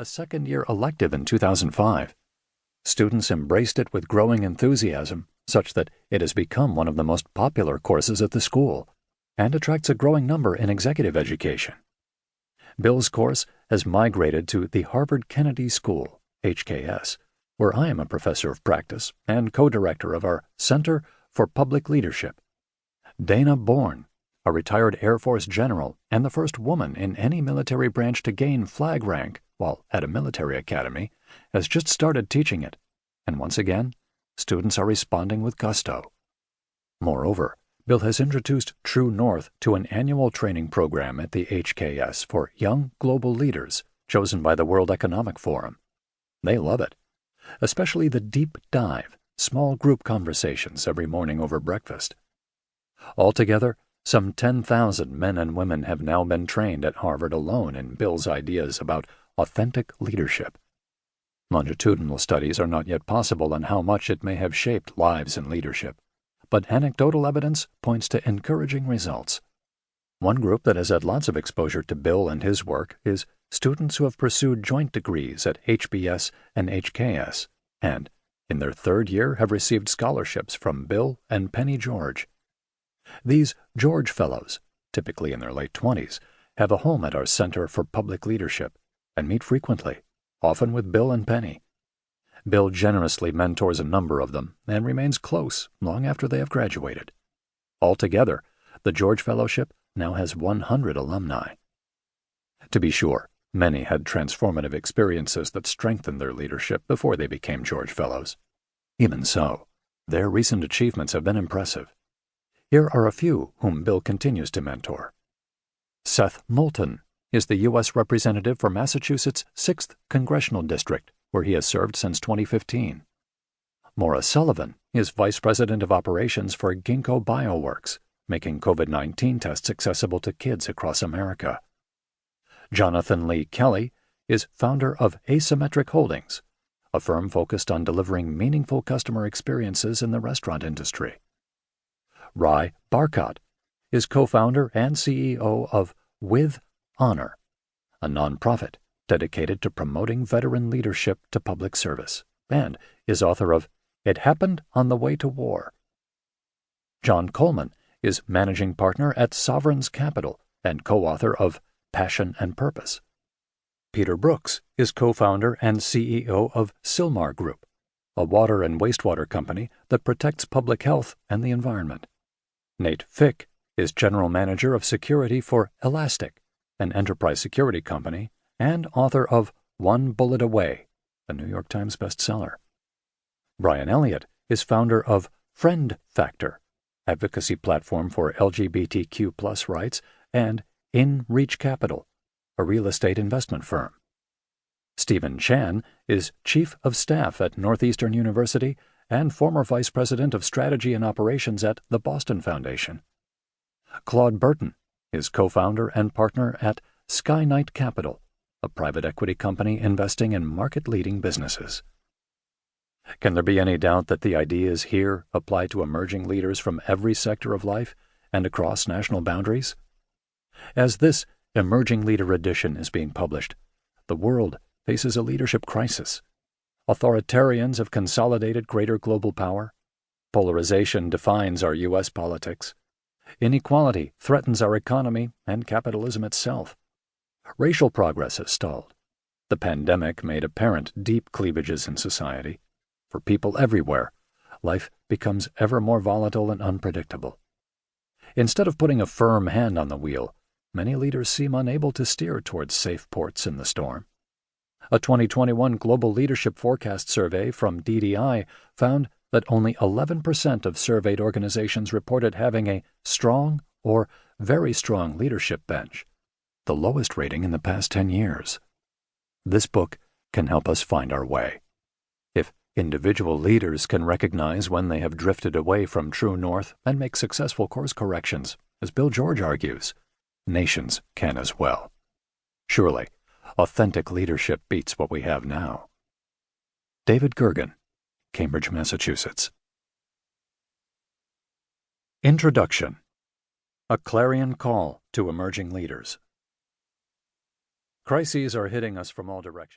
a second-year elective in 2005. Students embraced it with growing enthusiasm, such that it has become one of the most popular courses at the school, and attracts a growing number in executive education. Bill's course has migrated to the Harvard Kennedy School, HKS, where I am a professor of practice and co-director of our Center for Public Leadership. Dana Bourne, a retired Air Force general and the first woman in any military branch to gain flag rank while at a military academy, has just started teaching it, and once again, students are responding with gusto. Moreover, Bill has introduced True North to an annual training program at the HKS for young global leaders chosen by the World Economic Forum. They love it, especially the deep dive, small group conversations every morning over breakfast. Altogether, some 10,000 men and women have now been trained at Harvard alone in Bill's ideas about authentic leadership. Longitudinal studies are not yet possible on how much it may have shaped lives in leadership, but anecdotal evidence points to encouraging results. One group that has had lots of exposure to Bill and his work is students who have pursued joint degrees at HBS and HKS, and, in their third year, have received scholarships from Bill and Penny George. These George Fellows, typically in their late 20s, have a home at our Center for Public Leadership and meet frequently, often with Bill and Penny. Bill generously mentors a number of them and remains close long after they have graduated. Altogether, the George Fellowship now has 100 alumni. To be sure, many had transformative experiences that strengthened their leadership before they became George Fellows. Even so, their recent achievements have been impressive. Here are a few whom Bill continues to mentor. Seth Moulton is the U.S. Representative for Massachusetts' 6th Congressional District, where he has served since 2015. Maura Sullivan is Vice President of Operations for Ginkgo Bioworks, making COVID-19 tests accessible to kids across America. Jonathan Lee Kelly is founder of Asymmetric Holdings, a firm focused on delivering meaningful customer experiences in the restaurant industry. Rai Barkat is co-founder and CEO of With Honor, a nonprofit dedicated to promoting veteran leadership to public service, and is author of It Happened on the Way to War. John Coleman is managing partner at Sovereigns Capital and co-author of Passion and Purpose. Peter Brooks is co-founder and CEO of Silmar Group, a water and wastewater company that protects public health and the environment. Nate Fick is general manager of security for Elastic, an enterprise security company, and author of One Bullet Away, a New York Times bestseller. Brian Elliott is founder of Friend Factor, advocacy platform for LGBTQ+ rights, and In Reach Capital, a real estate investment firm. Stephen Chan is Chief of Staff at Northeastern University and former Vice President of Strategy and Operations at the Boston Foundation. Claude Burton is co-founder and partner at Skyknight Capital, a private equity company investing in market-leading businesses. Can there be any doubt that the ideas here apply to emerging leaders from every sector of life and across national boundaries? As this Emerging Leader edition is being published, the world faces a leadership crisis. Authoritarians have consolidated greater global power. Polarization defines our U.S. politics. Inequality threatens our economy and capitalism itself. Racial progress has stalled. The pandemic made apparent deep cleavages in society. For people everywhere, life becomes ever more volatile and unpredictable. Instead of putting a firm hand on the wheel, many leaders seem unable to steer towards safe ports in the storm. A 2021 Global Leadership Forecast survey from DDI found that only 11% of surveyed organizations reported having a strong or very strong leadership bench, the lowest rating in the past 10 years. This book can help us find our way. If individual leaders can recognize when they have drifted away from true north and make successful course corrections, as Bill George argues, nations can as well. Surely, authentic leadership beats what we have now. David Gergen, Cambridge, Massachusetts. Introduction. A clarion call to emerging leaders. Crises are hitting us from all directions.